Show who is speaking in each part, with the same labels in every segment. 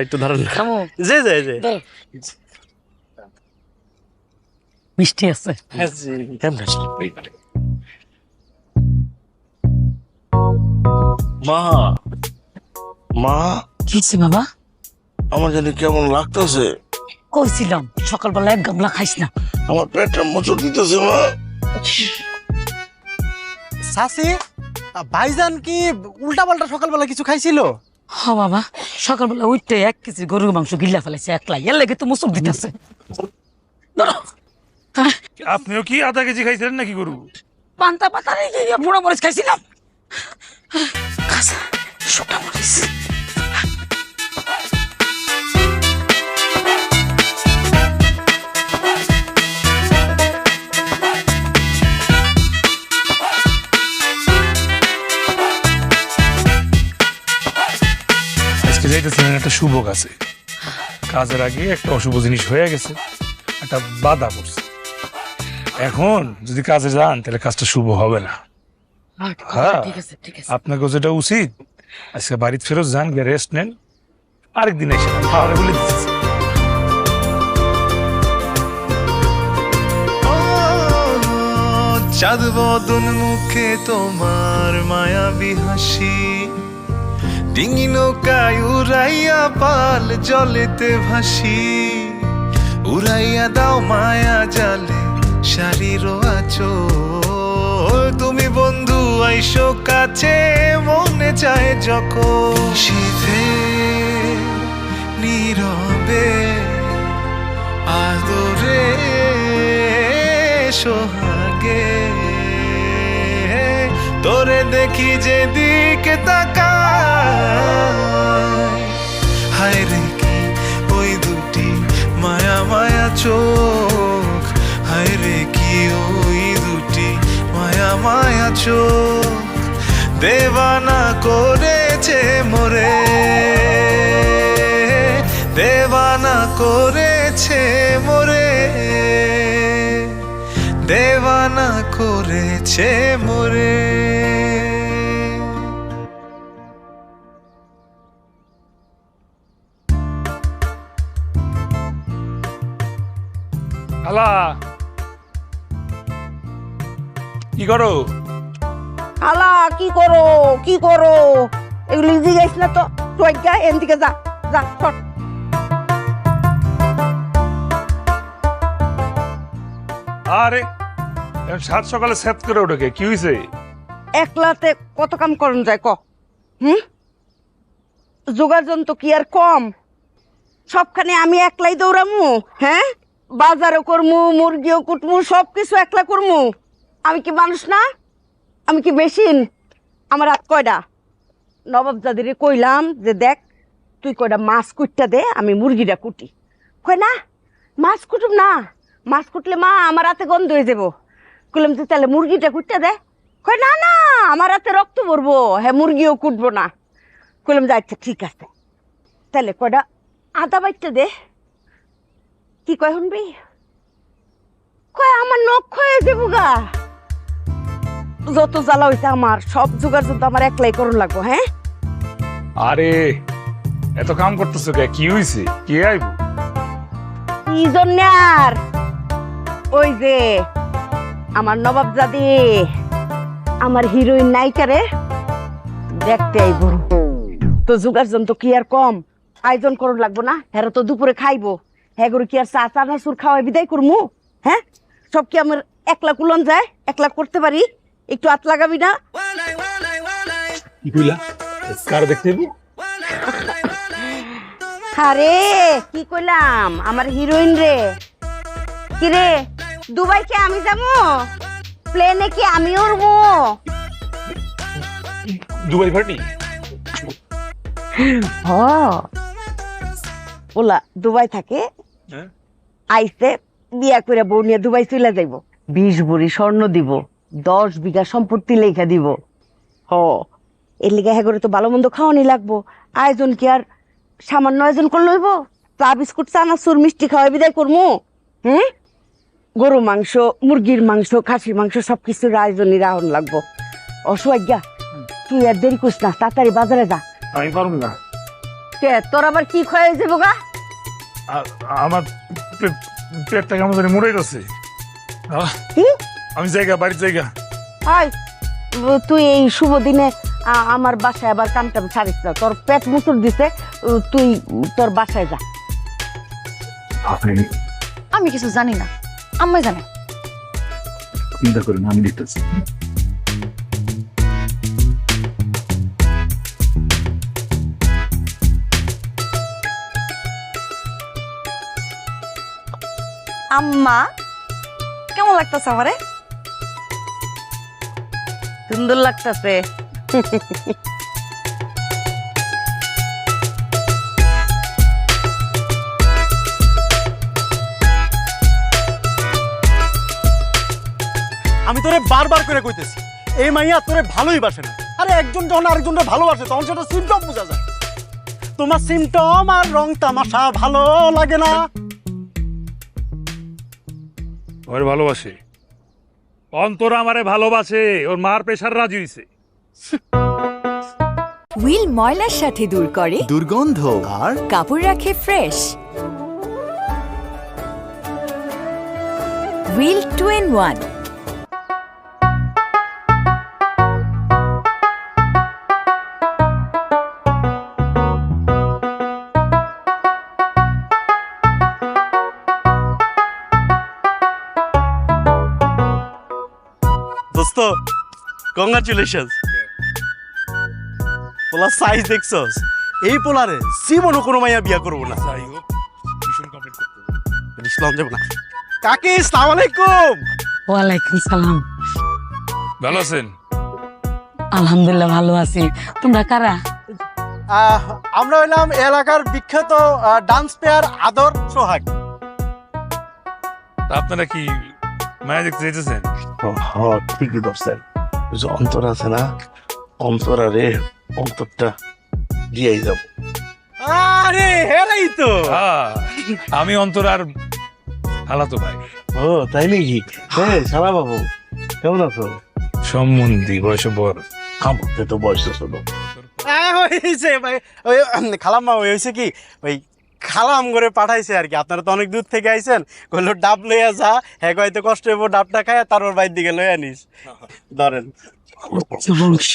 Speaker 1: একটু ধরেন যে যে যে
Speaker 2: মিষ্টি আছে
Speaker 3: মা মা
Speaker 2: কি বাবা
Speaker 3: আমার জানি কেমন লাগতেছে।
Speaker 2: কইছিলাম সকালবেলা এক গামলা খাইস না।
Speaker 3: আমার পেটটা মোচড় দিতেছে মা।
Speaker 1: সাসি ভাইজান কি উল্টা পাল্টা সকালবেলা কিছু খাইছিল?
Speaker 2: হ বাবা সকালবেলা উঠতে 1 কেজি গরুর মাংস গিল্লা ফেলাইছে একলা, এর লেগে তো মুসুক দিতেছে।
Speaker 4: আপনিও কি আধা কেজি খাইছিলেন নাকি গরু?
Speaker 2: পান্তা পাতা রেখে বুড়ো মরিচ খাইছিলাম। শুকনা মরিচ
Speaker 4: আজকে যাইতেছিলেন একটা শুভ কাজে, কাজের আগে একটা অশুভ জিনিস হয়ে গেছে, একটা বাধা পড়ছে। এখন যদি কাজে যান তাহলে কাজটা শুভ হবে না। হ্যাঁ
Speaker 2: ঠিক আছে ঠিক আছে।
Speaker 4: আপনাকে যেটা উচিত আজকে বাড়িতে ফেরত যান, গিয়ে রেস্ট নেন, আরেকদিন এসে খাওয়ারে বলে দিচ্ছি।
Speaker 5: চাঁদ বদন মুখে তোমার মায়াবী হাসি, ডিঙি নৌকায় উড়াইয়া পাল জলেতে ভাসি, উড়াইয়া দাও মায়া জালে শাড়ির আঁচল। তুমি বন্ধু আইসো কাছে মনে চায় যখন, শীতে নীরবে আদরে সোহাগে তোরে দেখি যেদিকে তাকাই, হায় রে কি ওই দুটি মায়া মায়া চোখ, হায় রে কি ওই দুটি মায়া মায়া চোখ, দেবানা করেছে মোরে, দেবানা করেছে মোরে, দেবানা করেছে মোরে।
Speaker 4: খালা কি করো?
Speaker 6: আলা কি করো কি করো, এগুলো জিজ্ঞেস না তো, তুই যা এদিকে যা যা চট।
Speaker 4: আরে সাত সকালে সেট করে ওঠে কি হয়েছে?
Speaker 6: একলাতে কত কাম করন যায় ক? যোগাযোগ তো কি আর কম, সবখানে আমি একলাই দৌড়ামু? হ্যাঁ, বাজারও করমু, মুরগিও কুটমু, সব কিছু একলা করমু। আমি কি মানুষ না? আমি কি মেশিন? আমার হাত কয়টা? নবাব জাদিরে কইলাম যে দেখ তুই কয়টা মাছ কুটটা দে, আমি মুরগিটা কুটি। কয় না মাছ কুটুম না, মাছ কুটলে মা আমার হাতে গন্ধ হয়ে যাবো। কইলাম যে তাহলে মুরগিটা কুটটা দে। কয় না না আমার হাতে রক্ত ভরবো, হ্যাঁ মুরগিও কুটবো না। কইলাম যে আচ্ছা ঠিক আছে, তাহলে কয়টা আদা বাইটটা দে। কি কয় শুনবি? কয় আমার নখ হয়ে যাবো গা। যত জ্বালা হইছে আমার, সব জোগাড় যন্ত্র আমার একলাই করুন লাগবো। হ্যাঁ
Speaker 4: আরে এত কাম করতেছো কে? কি হয়েছে? কে আইব?
Speaker 6: কি জন্য আর ওই যে আমার নবাবজাদি আমার হিরোইন নায়িকারে দেখতে আইব, তো জোগাড় যন্ত্র কি আর কম আয়োজন করুন লাগবো না? হেরা তো দুপুরে খাইবো, হ্যাঁ করে কি আর চা চানাচুর খাওয়াই বিদায় করমু? হ্যাঁ সব কি আমার একলা কুলন যায়? একলা করতে পারি? একটু হাত লাগাবি না?
Speaker 4: কি কইলা? কার দেখতে আইব?
Speaker 6: আরে কি কইলাম, আমার হিরোইন রে। কি রে দুবাই কি আমি যাবো? প্লেনে কি আমি উড়বো?
Speaker 4: Dubai party?
Speaker 6: হ ওলা দুবাই থাকে, আইসে বিয়া করে বউ নিয়ে দুবাই চলে যাইব। 20 ভরি স্বর্ণ দিব, 10 বিঘা সম্পত্তি লেখা দিব। হ এর লিগা হ্যাঁ করে তো ভালো মন্দ খাওয়ানি লাগবো। আয়োজন কি আর সামান্য আয়োজন করলে হইব? চা বিস্কুট চানাচুর মিষ্টি খাওয়াই বিদায় করমু? গরু মাংস, মুরগির মাংস, খাসির মাংস সবকিছুর আয়োজনই রাহন লাগবো। অসহাজ্ঞা তুই আর দেরি করিস না, তাড়াতাড়ি বাজারে যা।
Speaker 4: আমি পারুম না।
Speaker 6: কে তোর আবার কি ক্ষয়ে যাবো গা?
Speaker 4: আমার পেটটা কেমন জানি মরে গেছে।
Speaker 6: কি
Speaker 4: আমি জায়গা বাড়ির জায়গা।
Speaker 6: হাই তুই এই শুভ দিনে আমার বাসায় আবার কামটাম ছাড়িস না। তোর পেট মুসুর দিছে, তুই তোর বাসায় যা।
Speaker 7: আমি কিছু জানি না, আম্মাই জানে।
Speaker 4: চিন্তা করেন, আমি দেখতেছি।
Speaker 7: আম্মা কেমন লাগতেছে আমারে?
Speaker 6: সুন্দর লাগতেছে।
Speaker 1: আমি তোরে বারবার করে কইতেছি এই মাইয়া তোরে ভালোই বাসে না। আরে একজন যখন আরেকজনকে ভালোবাসে তখন সেটা সিমটম বোঝা যায়। তোমার সিমটম আর রং তামাশা ভালো লাগে না।
Speaker 4: ওর ভালোবাসে, অন্তর আমারে ভালোবাসে, ওর মার প্রেশার রাজি হইছে।
Speaker 8: হুইল ময়লার সাথে দূর করে
Speaker 5: দুর্গন্ধ আর
Speaker 8: কাপড় রাখে ফ্রেশ। Wheel 2-in-1।
Speaker 1: দোস্ত কংগ্রাচুলেশন। পোলার সাইজ দেখছস? এই পোলারে জীবনও কোনো মাইয়া বিয়া করবো না।
Speaker 4: যাই হোক, মিশন কমপ্লিট করতে হবে।
Speaker 1: ইসলাম যাবো না। কাকি আসসালামু আলাইকুম।
Speaker 2: ওয়ালাইকুম সালাম।
Speaker 4: ভালো আছেন?
Speaker 2: আলহামদুলিল্লাহ ভালো আছি। তোমরা কারা?
Speaker 1: আমরা হইলাম এলাকার বিখ্যাত ডান্স পেয়ার আদর সোহাগ।
Speaker 4: তা আপনারা কি মায়া দেখতে যেতেছেন?
Speaker 3: হ্যাঁ ঠিকই ধরছেন। ওই যে অন্তর আছে না, অন্তরা রে, অন্তরটা দিয়েই যাব।
Speaker 1: আরে হেরাই তো।
Speaker 4: হ্যাঁ, আমি অন্তর আর হালাতো ভাই।
Speaker 3: ও তাই নাকি? হ্যাঁ সারা বাবু কেমন আছো?
Speaker 4: সম্বন্ধী, বয়সে বড়।
Speaker 3: আমাকে তো বয়স ছোট।
Speaker 1: হয়েছে ভাই, ওই খালাম্মা হয়েছে কি ওই খালাম করে পাঠাইছে আর কি। আপনারা তো অনেক দূর থেকে আইছেন, কইলো ডাব লইয়া যা, হ্যাঁ হয়তো কষ্ট হইব, ডাবটা খায় তারপর বাইর দিকে লইয়া নিস। ধরেন
Speaker 2: বংশ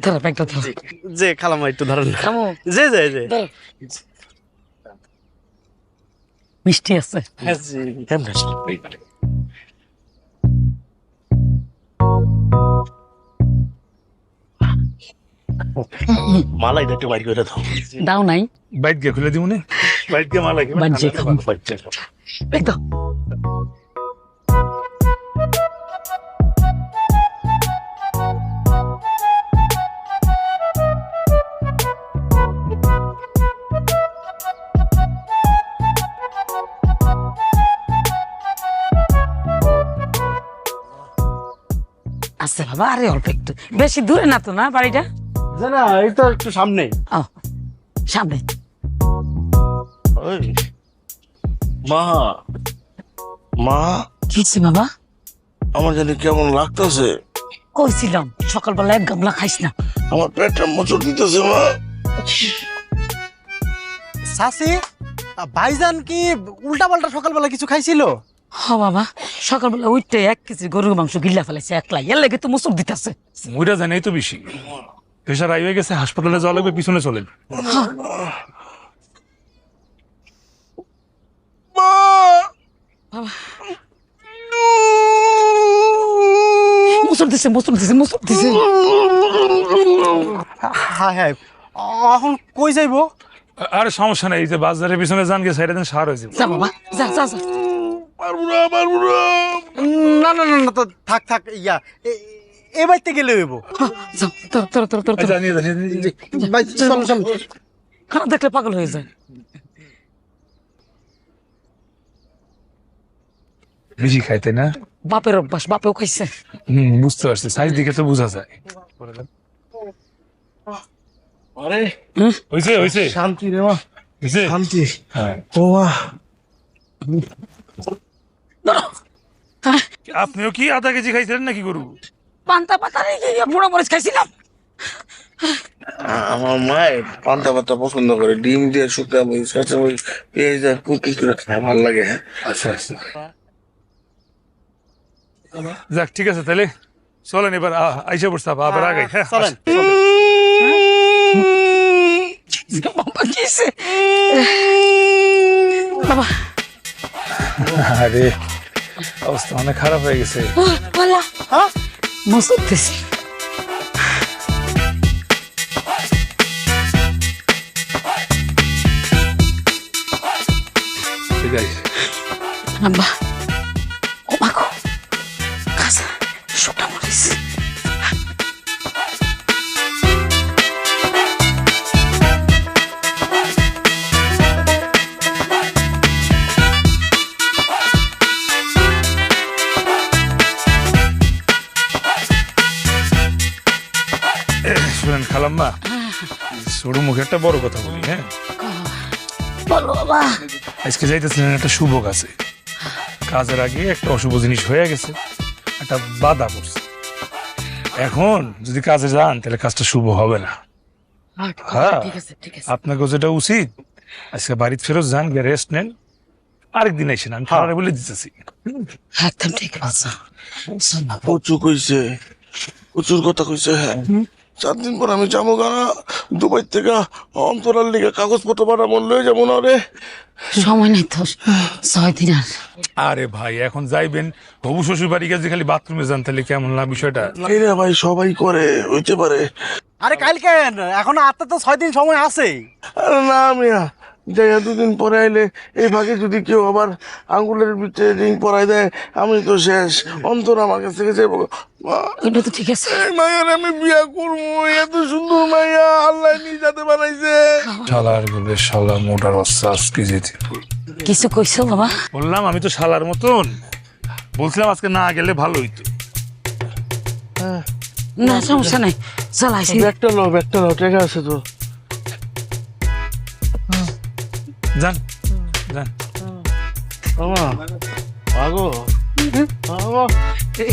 Speaker 2: ধরো ব্যাগটা ধরো।
Speaker 1: যে খালাম্মা একটু ধরেন।
Speaker 2: খামো।
Speaker 1: যে যে যে
Speaker 2: ধরো। মিষ্টি আছে।
Speaker 1: হ্যাঁ, জি।
Speaker 3: মালাইটা একটু বাইর করে দাও।
Speaker 2: দাও নাই?
Speaker 4: বাইট গিয়ে খুলে দিব না, বাইট গিয়ে মালা খেয়ে
Speaker 2: বাইট গিয়ে খাবো। ব্যাগ দাও। আচ্ছা বাবা, আরে অল্প একটু, বেশি দূরে না তো না বাড়িটা?
Speaker 1: যে না এই তো একটু সামনে।
Speaker 2: ও সামনে।
Speaker 3: ওই মা, মা
Speaker 2: কি হচ্ছে বাবা?
Speaker 3: আমার জানি কেমন লাগতেছে।
Speaker 2: কইছিলাম সকালবেলা এক গামলা খাইস না।
Speaker 3: আমার পেটটা মোচড় দিতেছে মা।
Speaker 1: সাসি ভাইজান কি উল্টা পাল্টা সকালবেলা কিছু খাইছিল?
Speaker 2: হ বাবা, সকালবেলা উঠতে 1 কেজি গরুর মাংস গিল্লা ফেলাইছে একলাই, এর লেগে তো মুসুক দিতেছে।
Speaker 4: মুইরা জানি তো বেশি প্রেশার আই হয়ে গেছে, হাসপাতালে যাওয়া লাগবে, পিছনে চলেন।
Speaker 2: মুসুক দিছে, মুসুক দিছে, মুসুক দিছে।
Speaker 1: হ্যাঁ হ্যাঁ, এখন কই যাইবো?
Speaker 4: আরে সমস্যা নাই, এই যে বাজারের পিছনে যান গিয়ে সাইডে দেন, সার হয়ে যাবে।
Speaker 2: যা বাবা, যা যা যা।
Speaker 3: পারবো না, পারবো না।
Speaker 1: না না না না, তো থাক থাক, ইয়া এ বাড়িতে গেলে হইব।
Speaker 2: যা, তোর তোর তোর তোর
Speaker 4: জানিয়ে জানিয়ে
Speaker 1: চলো চলো।
Speaker 2: খারাপ দেখলে পাগল হয়ে যায়।
Speaker 4: বেশি খাইতে না?
Speaker 2: বাপের অভ্যাস, বাপেও খাইছে।
Speaker 4: বুঝতে পারছি, সাইজ দিকে তো বোঝা যায়।
Speaker 3: আরে
Speaker 4: হইছে হইছে
Speaker 3: শান্তি রে মা,
Speaker 4: হইছে।
Speaker 3: শান্তি।
Speaker 4: হ্যাঁ,
Speaker 3: ও মা,
Speaker 4: আপনিও কি আধা কেজি খাইছিলেন নাকি গরু?
Speaker 2: পান্তা পাতা বুড়ো মরিচ খাইছিলাম।
Speaker 3: আমার মায়ের পান্তা ভাতটা পছন্দ করে, ডিম দিয়ে শুকা মরিচ কাঁচা মরিচ পেঁয়াজ দিয়ে কুচি করে খায়, ভালো লাগে। হ্যাঁ
Speaker 4: আচ্ছা আচ্ছা যাক ঠিক আছে তাহলে চলেন এবার আইসা পড়ছে আবার আগে। হ্যাঁ
Speaker 1: চলেন
Speaker 2: বাবা কিসে বাবা
Speaker 4: আরে অবস্থা অনেক খারাপ হয়ে গেছে।
Speaker 2: বলা হ্যাঁ মসুতেছি
Speaker 4: ঠিক আছে
Speaker 2: আব্বা ও মাগো কাঁচা শুকনা মরিচ
Speaker 4: শুনেন খালাম্মা, ছোট মুখে একটা বড় কথা বলি। হ্যাঁ
Speaker 2: বলো বাবা
Speaker 4: আজকে যাইতেছিলেন একটা শুভ কাজে, কাজের আগে একটা অশুভ জিনিস হয়ে গেছে, একটা বাধা পড়ছে। এখন যদি কাজে যান তাহলে কাজটা শুভ হবে না। হ্যাঁ
Speaker 2: ঠিক আছে ঠিক আছে
Speaker 4: আপনাকে যেটা উচিত আজকে বাড়িতে ফেরত যান, গিয়ে রেস্ট নেন, আরেকদিন এসেন, আমি খারাপ বলে দিতেছি।
Speaker 2: একদম ঠিক আছে
Speaker 3: প্রচুর কইছে, প্রচুর কথা কইছে। হ্যাঁ 4 দিন পর আমি যাবো গানা দুবাই থেকে, অন্তরার লিগে কাগজপত্র পাঠাবো, লয়ে যাবো না রে।
Speaker 2: সময় নাই তো 6 দিন আর
Speaker 4: আরে ভাই এখন যাইবেন হবু শ্বশুর বাড়ি গেছে, খালি বাথরুমে যান, তাহলে কেমন না বিষয়টা?
Speaker 3: এই রে ভাই, সবাই করে, হইতে পারে।
Speaker 1: আরে কাল কেন, এখন আর তো 6 দিন সময় আছে।
Speaker 3: আরে না মিয়া, যাইয়া 2 দিন পরে আইলে এই ফাঁকে যদি কেউ আবার আঙ্গুলের ভিতরে রিং পরাই দেয়, আমি তো শেষ। অন্তর আমার কাছ থেকে যাবো।
Speaker 2: এটা তো ঠিক আছে
Speaker 3: এই মায়ের আমি বিয়া করবো, এত সুন্দর মাইয়া আল্লাহ নিজাতে বানাইছে।
Speaker 4: শালার বলে শালা মোটার বাচ্চা আজকে যেতে
Speaker 2: কিছু কইছো বাবা
Speaker 4: বললাম, আমি তো শালার মতন বলছিলাম আজকে না গেলে ভালো হইতো।
Speaker 2: না সমস্যা নাই চল আইসি
Speaker 3: ব্যাগটা লো, ঠিক আছে তো।
Speaker 4: যান যান
Speaker 3: মামা, আগো, আগো।